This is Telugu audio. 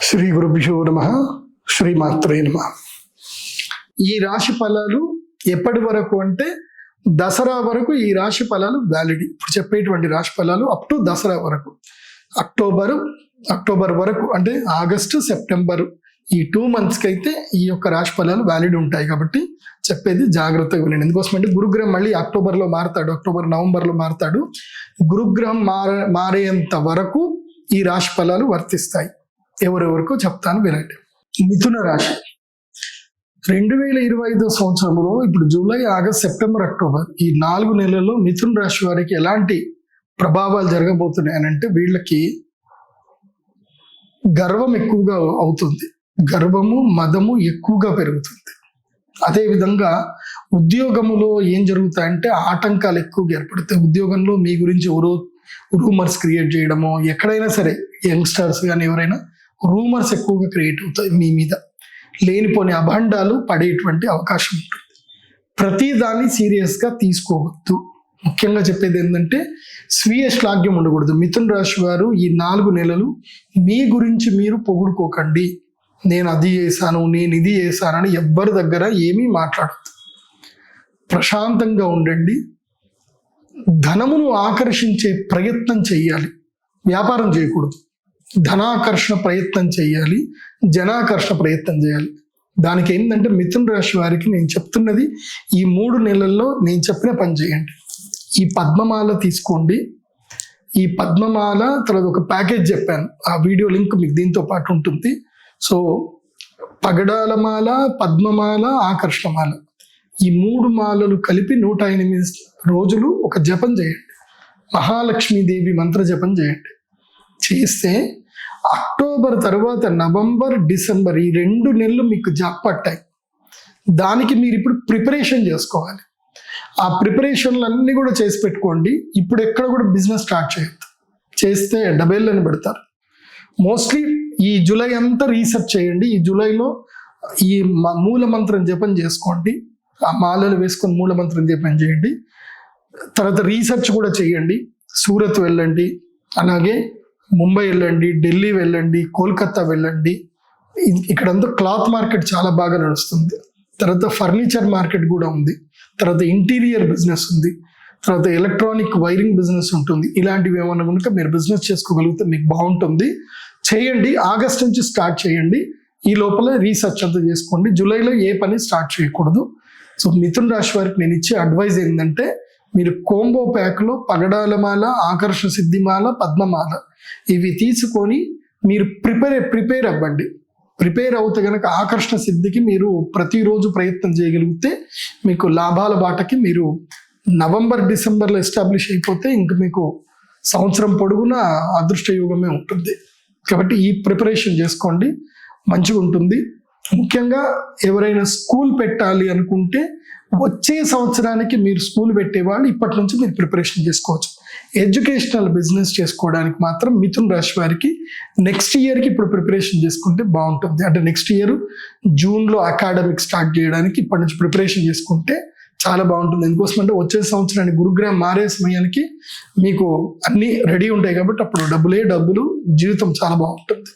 శ్రీ గురుభ్యో నమః. శ్రీమాత్రే నమః. ఈ రాశి ఫలాలు ఎప్పటి వరకు అంటే దసరా వరకు ఈ రాశి ఫలాలు వ్యాలిడ్. ఇప్పుడు చెప్పేటువంటి రాశి ఫలాలు అప్ టు దసరా వరకు, అక్టోబర్ వరకు, అంటే ఆగస్టు సెప్టెంబర్ ఈ 2 monthsకి అయితే ఈ యొక్క రాశి ఫలాలు వ్యాలిడ్ ఉంటాయి. కాబట్టి చెప్పేది జాగ్రత్తగా వినండి. ఎందుకోసమంటే గురుగ్రహం మళ్ళీ అక్టోబర్లో మారుతాడు, నవంబర్లో మారుతాడు. గురుగ్రహం మారేంత వరకు ఈ రాశి ఫలాలు వర్తిస్తాయి. ఎవరెవరికో చెప్తాను వినండి. మిథున రాశి 2025 సంవత్సరంలో ఇప్పుడు జూలై, ఆగస్ట్, సెప్టెంబర్, అక్టోబర్ ఈ 4 నెలల్లో మిథున రాశి వారికి ఎలాంటి ప్రభావాలు జరగబోతున్నాయి అని అంటే, వీళ్ళకి గర్వం ఎక్కువగా అవుతుంది, గర్వము మదము ఎక్కువగా పెరుగుతుంది. అదేవిధంగా ఉద్యోగములో ఏం జరుగుతాయంటే ఆటంకాలు ఎక్కువగా ఏర్పడతాయి. ఉద్యోగంలో మీ గురించి రూమర్స్ క్రియేట్ చేయడము, ఎక్కడైనా సరే యంగ్స్టర్స్ కానీ ఎవరైనా రూమర్స్ ఎక్కువగా క్రియేట్ అవుతాయి. మీ మీద లేనిపోని అభండాలు పడేటువంటి అవకాశం ఉంటుంది. ప్రతి దాన్ని సీరియస్గా తీసుకోవద్దు. ముఖ్యంగా చెప్పేది ఏంటంటే స్వీయ శ్లాఘ్యం ఉండకూడదు. మిథున రాశి వారు ఈ 4 నెలలు మీ గురించి మీరు పొగుడుకోకండి. నేను అది చేశాను, నేను ఇది చేశానని ఎవ్వరి దగ్గర ఏమీ మాట్లాడద్దు. ప్రశాంతంగా ఉండండి. ధనమును ఆకర్షించే ప్రయత్నం చేయాలి, వ్యాపారం చేయకూడదు. ధనాకర్షణ ప్రయత్నం చేయాలి, జనాకర్షణ ప్రయత్నం చేయాలి. దానికి ఏంటంటే మిథున రాశి వారికి నేను చెప్తున్నది, ఈ 3 నెలల్లో నేను చెప్పిన పని చేయండి. ఈ పద్మమాల తీసుకోండి. ఈ పద్మమాల తర్వాత ఒక ప్యాకేజ్ చెప్పాను, ఆ వీడియో లింక్ మీకు దీంతో పాటు ఉంటుంది. సో పగడాల మాల, పద్మమాల, ఆకర్షణమాల ఈ 3 మాలలు కలిపి 108 రోజులు ఒక జపం చేయండి. మహాలక్ష్మీదేవి మంత్ర జపం చేయండి. చేస్తే అక్టోబర్ తర్వాత నవంబర్, డిసెంబర్ ఈ 2 నెలలు మీకు జాబ్ పట్టాయి. దానికి మీరు ఇప్పుడు ప్రిపరేషన్ చేసుకోవాలి. ఆ ప్రిపరేషన్లు అన్నీ కూడా చేసి పెట్టుకోండి. ఇప్పుడు ఎక్కడ కూడా బిజినెస్ స్టార్ట్ చేయొద్దు. చేస్తే డబేళ్ళని పెడతారు. మోస్ట్లీ ఈ జూలై అంతా రీసెర్చ్ చేయండి. ఈ జూలైలో ఈ మూల మంత్రం జపం చేసుకోండి. ఆ మాలలు వేసుకొని మూల మంత్రం జపం చేయండి. తర్వాత రీసెర్చ్ కూడా చేయండి. సూరత్ వెళ్ళండి, అలాగే ముంబై వెళ్ళండి, ఢిల్లీ వెళ్ళండి, కోల్కతా వెళ్ళండి. ఇక్కడంతా క్లాత్ మార్కెట్ చాలా బాగా నడుస్తుంది. తర్వాత ఫర్నిచర్ మార్కెట్ కూడా ఉంది. తర్వాత ఇంటీరియర్ బిజినెస్ ఉంది. తర్వాత ఎలక్ట్రానిక్ వైరింగ్ బిజినెస్ ఉంటుంది. ఇలాంటివి ఏమన్నా కనుక మీరు బిజినెస్ చేసుకోగలిగితే మీకు బాగుంటుంది. చేయండి. ఆగస్ట్ నుంచి స్టార్ట్ చేయండి. ఈ లోపల రీసెర్చ్ అంతా చేసుకోండి. జూలైలో ఏ పని స్టార్ట్ చేయకూడదు. సో మిథున రాశి వారికి నేను ఇచ్చే అడ్వైజ్ ఏంటంటే, మీరు కోంబో ప్యాక్లో పగడాలమాల, ఆకర్షణ సిద్ధిమాల, పద్మమాల ఇవి తీసుకొని మీరు ప్రిపేర్ అవ్వండి. ప్రిపేర్ అవుతే కనుక ఆకర్షణ సిద్ధికి మీరు ప్రతిరోజు ప్రయత్నం చేయగలిగితే మీకు లాభాల బాటకి మీరు నవంబర్, డిసెంబర్లో ఎస్టాబ్లిష్ అయిపోతే ఇంక మీకు సంవత్సరం పొడుగునా అదృష్ట యోగమే ఉంటుంది. కాబట్టి ఈ ప్రిపరేషన్ చేసుకోండి, మంచిగా ఉంటుంది. ముఖ్యంగా ఎవరైనా స్కూల్ పెట్టాలి అనుకుంటే వచ్చే సంవత్సరానికి మీరు స్కూల్ పెట్టేవాళ్ళు ఇప్పటి నుంచి మీరు ప్రిపరేషన్ చేసుకోవచ్చు. ఎడ్యుకేషనల్ బిజినెస్ చేసుకోవడానికి మాత్రం మిథున రాశి వారికి నెక్స్ట్ ఇయర్కి ఇప్పుడు ప్రిపరేషన్ చేసుకుంటే బాగుంటుంది. అంటే నెక్స్ట్ ఇయర్ జూన్లో అకాడమిక్ స్టార్ట్ చేయడానికి ఇప్పటి నుంచి ప్రిపరేషన్ చేసుకుంటే చాలా బాగుంటుంది. ఎందుకోసం అంటే వచ్చే సంవత్సరానికి గురుగ్రహం మారే సమయానికి మీకు అన్నీ రెడీ ఉంటాయి. కాబట్టి అప్పుడు డబ్బులు, జీవితం చాలా బాగుంటుంది.